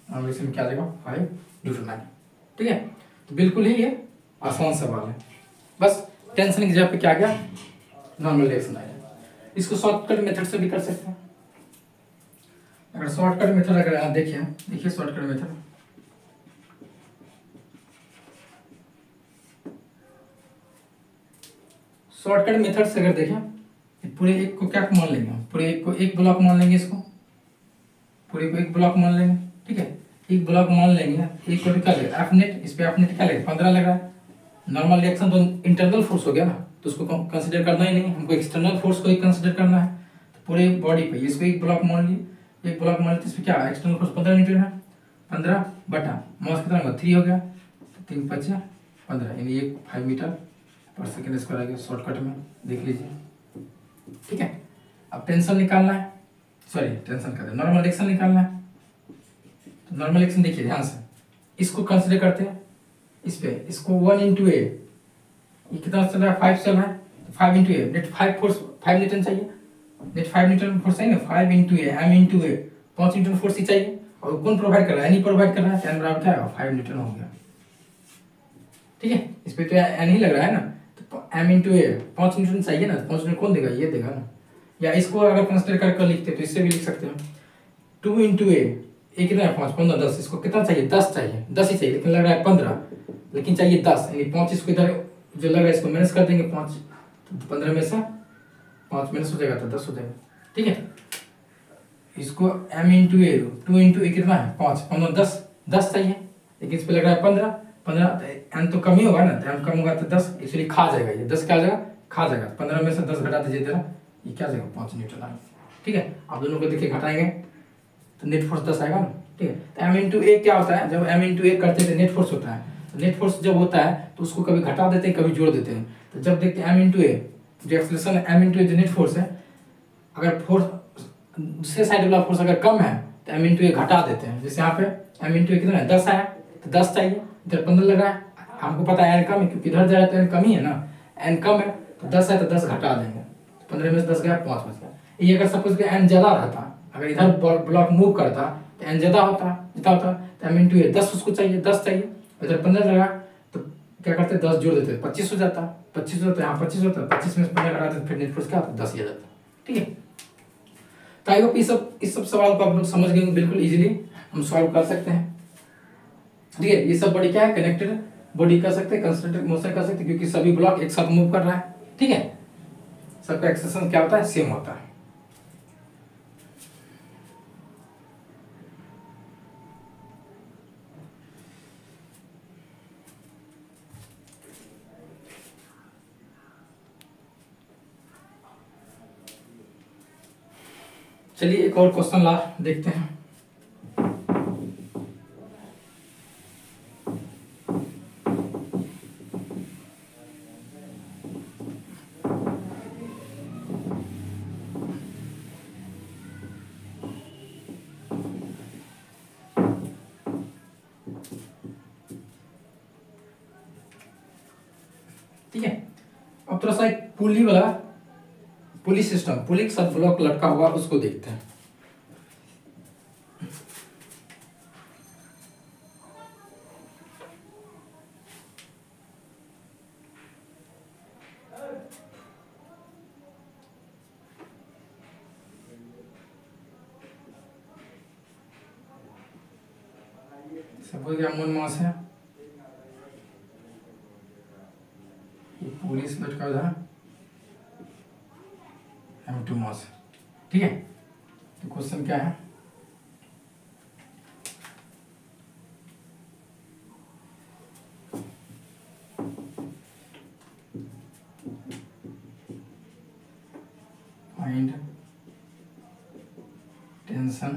नॉर्मल रिएक्शन में क्या आ जाएगा 5 न्यूटन आ गया, ठीक है। तो बिल्कुल ही ये आसान सवाल है, बस टेंशन की जगह पे क्या गया, नॉर्मल रिएक्शन आएगा। इसको शॉर्टकट मेथड से भी कर सकते हैं। अगर शॉर्टकट मेथड अगर आप देखिए शॉर्टकट मेथड, शॉर्टकट मेथड से अगर देखें, पूरे एक को क्या मान लेंगे, पूरे एक को एक ब्लॉक मान लेंगे, इसको पूरे को एक ब्लॉक मान लेंगे, ठीक है। एक ब्लॉक मान लेंगे, एक को क्या लगेगा एफ नेट, इस पे एफ नेट क्या लगेगा 15 लग रहा है। नॉर्मल रिएक्शन तो इंटरनल फोर्स हो गया ना, तो उसको कंसीडर करना ही नहीं, हमको एक्सटर्नल फोर्स को ही कंसीडर करना है। तो पूरे बॉडी पे इसको एक ब्लॉक मान लिए, एक ब्लॉक मान लिए, इसमें क्या एक्सटर्नल फोर्स 15 न्यूटन है, 15 बटा मास कितना होगा 3 हो गया, 3 × 5 = 15, यानी ये 5 मीटर पर सेकेंड स्क्वायर आ गया। शॉर्टकट में देख लीजिए, ठीक है। अब टेंशन निकालना है, सॉरी टेंशन कर दे, नॉर्मल रिएक्शन निकालना है। तो नॉर्मल रिएक्शन देखिए ध्यान से, इसको कंसीडर करते हैं, इस पे इसको 1 × ए, ये कितना चल रहा है 5 चल रहा है, तो 5 × ए नेट 5 फोर्स 5 न्यूटन चाहिए, नेट 5 न्यूटन फोर्स चाहिए ना, 5 × ए m × ए 5 न्यूटन फोर्स ही चाहिए। और कौन प्रोवाइड कर रहा है, एनी प्रोवाइड कर रहा है, n बराबर क्या है 5 न्यूटन हो गया, ठीक है। इस पे तो n ही लग रहा है ना, तो m × ए 5 न्यूटन चाहिए ना, 5 न्यूटन कौन देगा, ये देगा ना। या इसको अगर कंसीडर करके लिखते तो इससे भी लिख सकते हैं 2 × ए कितना है 5 15 10, इसको कितना चाहिए 10 चाहिए, 10 ही चाहिए, लेकिन लग रहा है 15, लेकिन चाहिए 10, यानी 5 इसको इधर जो लग रहा है इसको माइनस कर देंगे 5, तो 15 में से 5 माइनस हो जाएगा तो 10 हो जाएगा, ठीक है। इसको m × ए 2 × ए कितना है 5 15 10 10 चाहिए, लेकिन इस पे लग रहा है 15 15, n तो कम ही होगा ना, तो m कम होगा तो 10, इसलिए खा जाएगा, ये 10 क्या आ जाएगा खा जाएगा। 15 में से 10 घटा दीजिए इधर, ये क्या जाएगा 5 न्यूटन आएगा, ठीक है। आप दोनों को देखिए घटाएंगे तो नेट फोर्स 10 आएगा ना, ठीक है। तो m × ए क्या होता है, जब m × ए करते हैं तो नेट फोर्स होता है, तो नेट फोर्स जब होता है तो उसको कभी घटा देते हैं कभी जोड़ देते हैं। तो जब देखते हैं m × ए जो एक्सेलरेशन है, m × ए जो नेट फोर्स है, अगर फोर्स दूसरे साइड वाला फोर्स अगर कम है तो m × ए घटा देते हैं। जैसे यहाँ पे m × ए कितना है 10 आया, तो 10 चाहिए, इधर 15 लगा है, हमको पता है n कम है क्योंकि इधर जाए तो n कम ही है ना, n कम है तो 10 है तो 10 घटा देंगे, 15 में से 10 गया 5 बच गया। ये अगर सपोज कि n ज़्यादा रहता, अगर इधर ब्लॉक मूव करता तो n ज़्यादा होता, जितना होता तो m × ए 10 उसको चाहिए, 10 चाहिए, इधर 15 लगा तो क्या करते 10 जोड़ देते 25 हो जाता, 25 होता है, यहाँ 25 होता है, 25 में से 15 घटाते फिर नेट फोर्स क्या होता 10 ही आ जाता, ठीक है। तो आई होप इस सब सवाल को आप लोग समझ गए, बिल्कुल इजीली हम सॉल्व कर सकते हैं, ठीक है। ये सब बॉडी क्या है कंनेक्टेड बॉडी कर सकते हैं, कंसंट्रेटेड मोशन कर सकते हैं, क्योंकि सभी ब्लॉक एक साथ मूव कर रहा है, ठीक है। सबका एक्सेलरेशन क्या होता है सेम होता है। चलिए एक और क्वेश्चन ला देखते हैं। ठीक है, अब थोड़ा सा एक पुली वाला पुली सिस्टम, पुली के साथ ब्लॉक लटका हुआ उसको देखते हैं। सपोज कि M1 मास है, ये पूरी स्लेट का उधर M2 मास है, ठीक है। तो क्वेश्चन क्या है, find tension,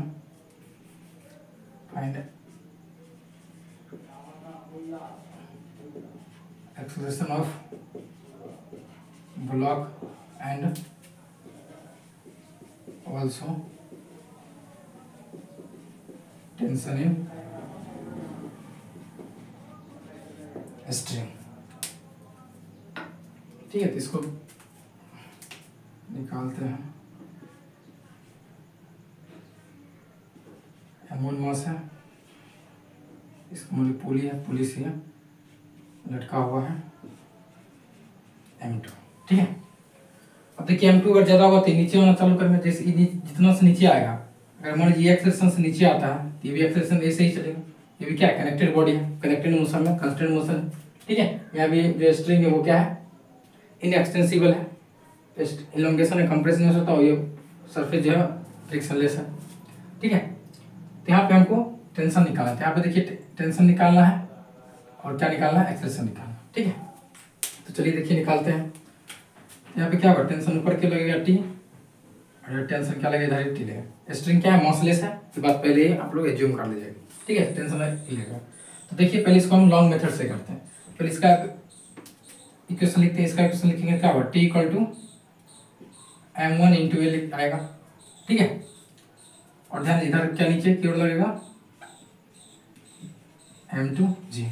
find acceleration of block and also tension in string, ठीक है। तो इसको निकालते हैं। M1 मास है, इसको मतलब पुली है, पुली से लटका हुआ है M2, ठीक है। अब देखिए M2 अगर ज्यादा होगा तो नीचे होना चालू करेंगे, जैसे जितना से नीचे आएगा, अगर मान लीजिए एक्सेलरेशन से नीचे आता है तो ये भी एक्सेलरेशन ऐसे ही चलेगा। ये भी क्या है, कनेक्टेड बॉडी है, कनेक्टेड मोशन में कंस्टेंट मोशन है, ठीक है। यहाँ भी जो स्ट्रिंग है वो क्या है, इनएक्सटेंसिबल है, इलोंगेशन है, कंप्रेशन होता है, और ये सरफेस जो है फ्रिक्शनलेस है, ठीक है। तो यहाँ पे हमको टेंशन निकालना है, यहाँ पे देखिए टेंशन निकालना है और क्या निकालना है, एक्सेलरेशन निकालना, ठीक है। तो चलिए देखिए निकालते हैं। यहाँ पे क्या होगा, टेंशन ऊपर के लगेगा T, और टेंशन क्या लगेगा, इधर T लगेगा। स्ट्रिंग क्या है, मॉसलेस है, ये बात पहले ही आप लोग एज्यूम कर लीजिएगा, ठीक है। टेंशन लगेगा। तो देखिए पहले इसको हम लॉन्ग मेथड से करते हैं। पहले इसका इक्वेशन लिखते हैं, इसका इक्वेशन लिखेंगे क्या होगा, T equal to M1 into A आएगा, ठीक है। और ध्यान इधर क्या नीचे की ओर लगेगा M2G।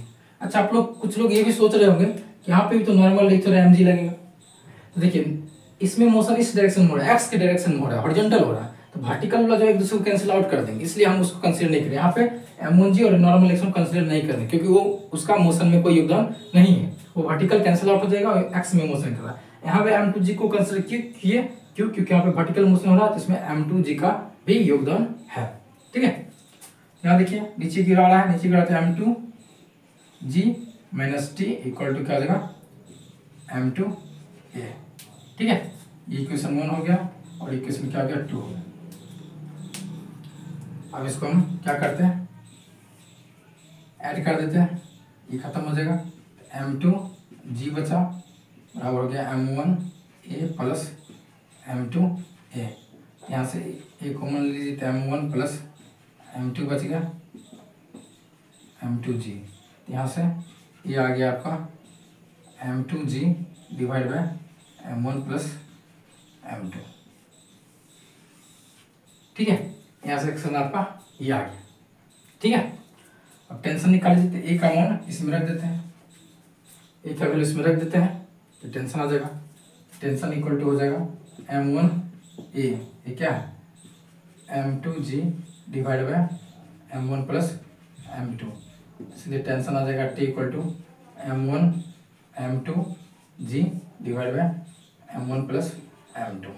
अच्छा, आप लोग कुछ लोग ये भी सोच रहे होंगे कि यहाँ पे भी तो नॉर्मल लेक्चर है, mg लगेगा। तो देखिए इसमें मोशन इस डायरेक्शन में हो रहा है, एक्स के डायरेक्शन में हो रहा है, हॉरिजॉन्टल हो रहा है, तो वर्टिकल वाला जो एक दूसरे को कैंसिल आउट कर देंगे, इसलिए हम उसको कंसीडर नहीं करें। यहाँ पे M1G और नॉर्मल लेक्चर कंसीडर नहीं करेंगे, क्योंकि वो उसका मोशन में कोई योगदान नहीं है, वो वर्टिकल कैंसिल आउट हो जाएगा और एक्स में मोशन कर रहा है। यहाँ पे M2G को कंसीडर किए, क्यों, क्योंकि यहाँ पे वर्टिकल मोशन हो रहा है, तो इसमें M2G का भी योगदान है, ठीक है। यहाँ देखिए नीचे गिरा रहा है, नीचे गिरा था M2G minus T equal to क्या हो जाएगा, M2A, ठीक है। ये इक्वेशन 1 हो गया और इक्वेशन क्या हो गया, 2 हो गया। अब इसको हम क्या करते हैं, ऐड कर देते हैं, ये खत्म हो जाएगा। M2G बचा बराबर हो गया M1A प्लस M2A। यहाँ से ए कॉमन लीजिए तो M1 प्लस M2 बच गया, M2G। यहाँ से ये आ गया आपका M2G divide by M1 plus M2, ठीक है। यहाँ से एक्शन आपका ये आ गया, ठीक है। अब टेंशन निकाल लेते हैं, ए का मान इसमें रख देते हैं, ए का वैल्यू इसमें रख देते हैं, तो टेंशन आ जाएगा। टेंशन इक्वल टू हो जाएगा M1A, ये क्या है, M2G divide by M1 plus M2, इसलिए टेंशन आ जाएगा T equal to M1 M2G divide by M1 plus M2,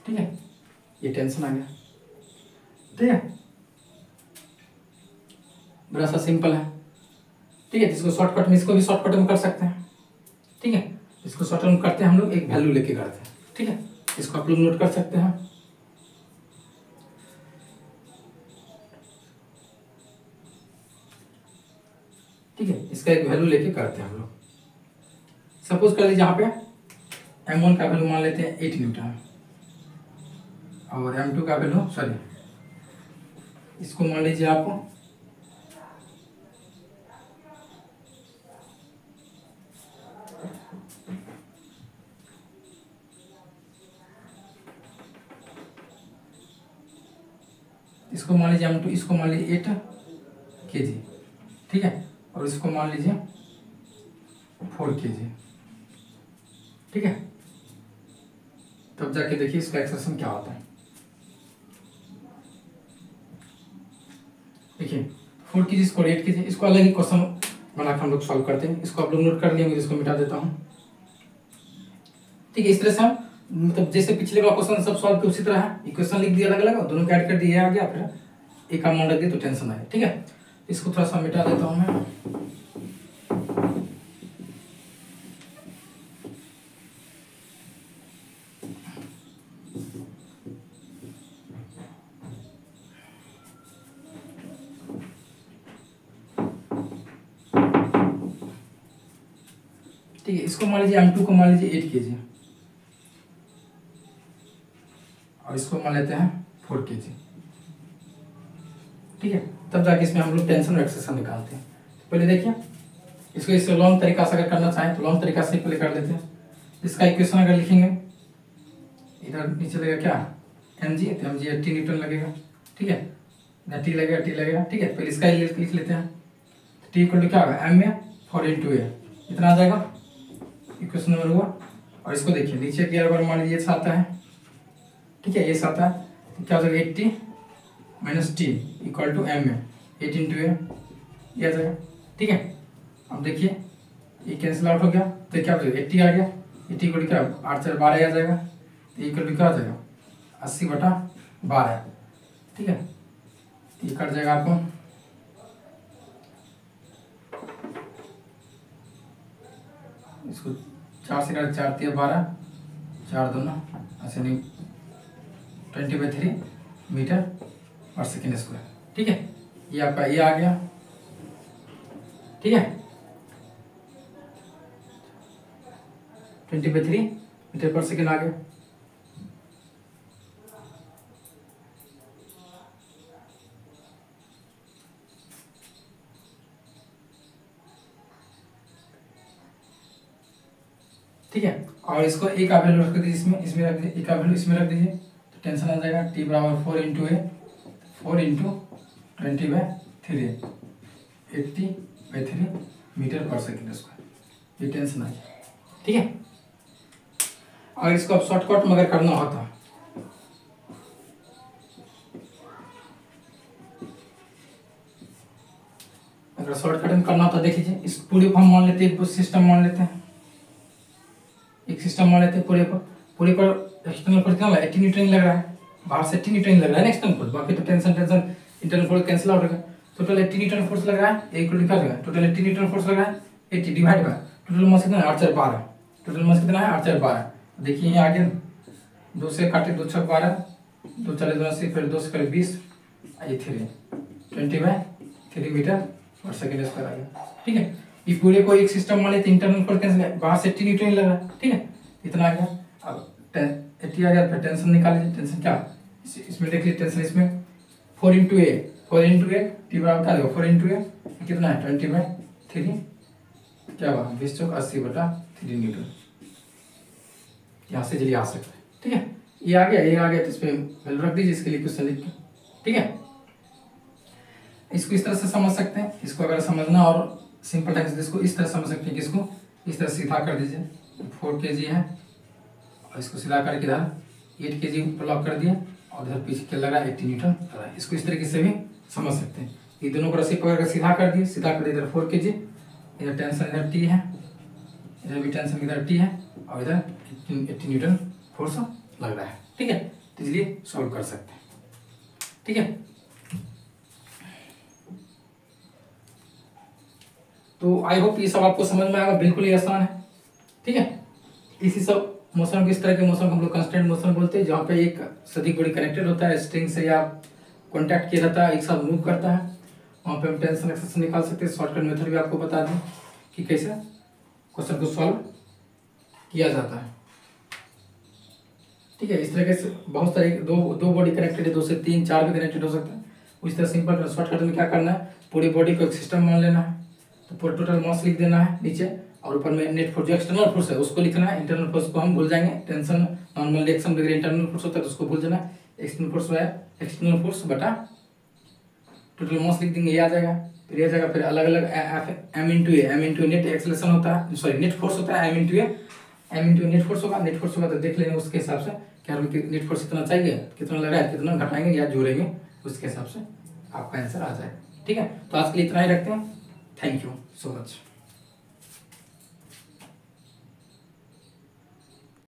ठीक है। ये टेंशन आ गया, ठीक है। बड़ा सा सिंपल है, ठीक है। इसको शॉर्टकट में, इसको भी शॉर्टकट में कर सकते हैं, ठीक है। इसको शॉर्टकट में करते हैं हम लोग, एक वैल्यू लेके करते हैं, ठीक है। इसको आप लोग नोट कर सकते हैं, ठीक है। इसका एक वैल्यू लेके करते हैं हम लोग। सपोज कर लीजिए यहाँ पे M1 का वैल्यू मान लेते हैं 8 न्यूटन और M2 का वैल्यू, सॉरी इसको मान लीजिए आप इसको मान लीजिए M2, इसको मान लीजिए 8 kg, ठीक है। और इसको मान लीजिए 4 kg, ठीक है। तब जाके देखिए इसका एक्सप्रेशन क्या होता है। देखिए 4 kg इसको 8 kg, इसको अलग ही क्वेश्चन बनाकर हम लोग सॉल्व करते हैं। इसको आप लोग नोट कर लिए, मैं इसको मिटा देता हूँ, ठीक है। इस तरह से हम मतलब जैसे पिछले वाला क्वेश्चन सब सॉल्व किया उसी तरह है, इक्वेशन लिख दिया अलग अलग और दोनों को ऐड कर दिया आ गया, फिर ए का मान रख दिए तो टेंशन आए। ठीक है, इसको थोड़ा सा मिटा देता हूँ मैं। ठीक है, इसको मान लीजिए M2 को मान लीजिए 8 kg और इसको मान लेते हैं 4 kg। ठीक है, तब जाके इसमें हम लोग टेंशन और एक्सेशन निकालते हैं। तो पहले देखिए इसको इससे लॉन्ग तरीका से अगर करना चाहें तो लॉन्ग तरीका से पहले कर लेते हैं। इसका इक्वेशन अगर लिखेंगे इधर नीचे लगेगा क्या mg, तो mg 80 न्यूटन लगेगा। ठीक है, इधर t लगेगा, t लगेगा। ठीक है, पहले इसका लिख लेते हैं। t इक्वल टू क्या होगा m में 4 × a, इतना आ जाएगा इक्वेशन नंबर हुआ। और इसको देखिए नीचे की अगर मान लीजिए आता है, ठीक है, ये आता है तो क्या हो जाएगा 80 - t इक्वल टू m में 8 × a, ये आ जाएगा। ठीक है, अब देखिए ये कैंसिल आउट हो गया तो क्या हो जाएगा 80 आ गया, 80 इक्वल टू क्या 8 × 4 = 12 आ जाएगा, तो इक्वल टू क्या हो जाएगा 80/12। ठीक है, ये कट जाएगा आपको, इसको 4 से काट 4 × 3 = 12, 4 दूना ऐसे नहीं 20/3 मीटर/सेकंड स्क्वायर। ठीक है, ये आपका ये आ गया। ठीक है, 20/3 मीटर/सेकंड आ गया। ठीक है, और इसको ए का वैल्यू रख दीजिए, इसमें रख दीजिए, ए का वैल्यू इसमें रख दीजिए तो टेंशन आ जाएगा। t = 4 × a, 4 × 20/3 80/3 मीटर/सेकंड स्क्वायर, ये टेंशन आ जाएगा। ठीक है, अगर इसको अब शॉर्टकट में अगर करना होता अगर शॉर्टकट में करना होता देख लीजिए, इस पूरे को हम मान लेते हैं, सिस्टम मान लेते हैं, एक सिस्टम मान लेते हैं। पूरे पर एक्सटर्नल फोर्स कितना लग रहा है 80 न्यूटन लग रहा है, बाहर से 80 न्यूटन लग रहा है ना एक्सटर्नल फोर्स, बाकी तो tension internal force cancel out हो गया। टोटल 80 न्यूटन फोर्स लग रहा है, एक को लिखा जाएगा टोटल 80 न्यूटन फोर्स लग रहा है, 80 डिवाइड बाय टोटल मास कितना है 8 × 4 = 12, टोटल मास कितना है 8 × 4 = 12। देखिए ये आ गया 2 से काटे 2 × 6 = 12, 2 × 4 = 80, फिर 2 से करे 20, ये 20/3 मीटर/सेकंड स्क्वायर आ गया। ठीक है, ये पूरे को एक सिस्टम मान लेते इंटरनल फोर्स कैंसिल बाहर से 80 न्यूटन लग रहा है। ठीक है, इतना आ गया। अब 80 आ गया, फिर टेंशन निकाल लीजिए, टेंशन क्या इसमें देख लीजिए, टेंशन इसमें 4 × a, 4 × a t बराबर क्या देगा 4 × a कितना है 20/3, क्या हुआ 20 × 80/3 न्यूटन, यहाँ से जल्दी आ सकता है। ठीक है, ये आ गया तो इस पर वैल्यू रख दीजिए, इसके लिए क्वेश्चन लिख के। ठीक है, इसको इस तरह से समझ सकते हैं, इसको अगर समझना और सिंपल टाइम से इसको इस तरह समझ सकते हैं कि इसको इस तरह सीधा कर दीजिए, 4 kg है और इसको सीधा करके इधर 8 kg ब्लॉक कर दिए और इधर पीछे क्या लगा 80 न्यूटन लग रहा है। इसको इस तरीके से भी समझ सकते हैं। ये दोनों को रस्सी पकड़ कर सीधा कर दिए, सीधा कर दिए, इधर 4 kg, इधर टेंशन इधर t है, इधर भी टेंशन इधर t है और इधर 80 न्यूटन फोर्स लग रहा है। ठीक है, तो इसलिए सॉल्व कर सकते हैं। ठीक है, तो आई होप ये सब आपको समझ में आएगा, बिल्कुल ही आसान है। ठीक है, इसी सब मोशन को, इस तरह के मोशन को हम लोग कांस्टेंट मोशन बोलते हैं, जहाँ पे एक सदिक बॉडी कनेक्टेड होता है स्ट्रिंग से या कॉन्टैक्ट किया रहता है, एक साथ मूव करता है, वहाँ पे हम टेंशन एक्सेशन निकाल सकते हैं। शॉर्टकट मेथड भी आपको बता दें कि कैसे क्वेश्चन को सॉल्व किया जाता है। ठीक है, इस तरीके से बहुत सारे दो बॉडी कनेक्टेड है, 2 से 3 4 भी कनेक्टेड हो सकता है। उस तरह सिंपल शॉर्टकट में क्या करना है, पूरी बॉडी को एक सिस्टम मान लेना है, तो पूरा टोटल मास लिख देना है नीचे, और ऊपर में नेट फोर्स जो एक्सटर्नल फोर्स है उसको लिखना है, इंटरनल फोर्स को हम भूल जाएंगे, टेंशन नॉर्मल रिएक्शन वगैरह इंटरनल फोर्स होता है तो उसको भूल जाना है, एक्सटर्नल फोर्स बटा टोटल मास लिख देंगे, ये आ जाएगा। फिर ये आ जाएगा, फिर अलग अलग m × नेट एक्सेलरेशन होता है, सॉरी नेट फोर्स होता है, m × नेट फोर्स होगा, नेट फोर्स होगा तो देख लेंगे उसके हिसाब से क्या नेट फोर्स कितना चाहिए, कितना लग रहा है, कितना घटाएंगे या जोड़ेंगे, उसके हिसाब से आपका आंसर आ जाएगा। ठीक है, तो आज के लिए इतना ही रखते हैं। Thank you so much.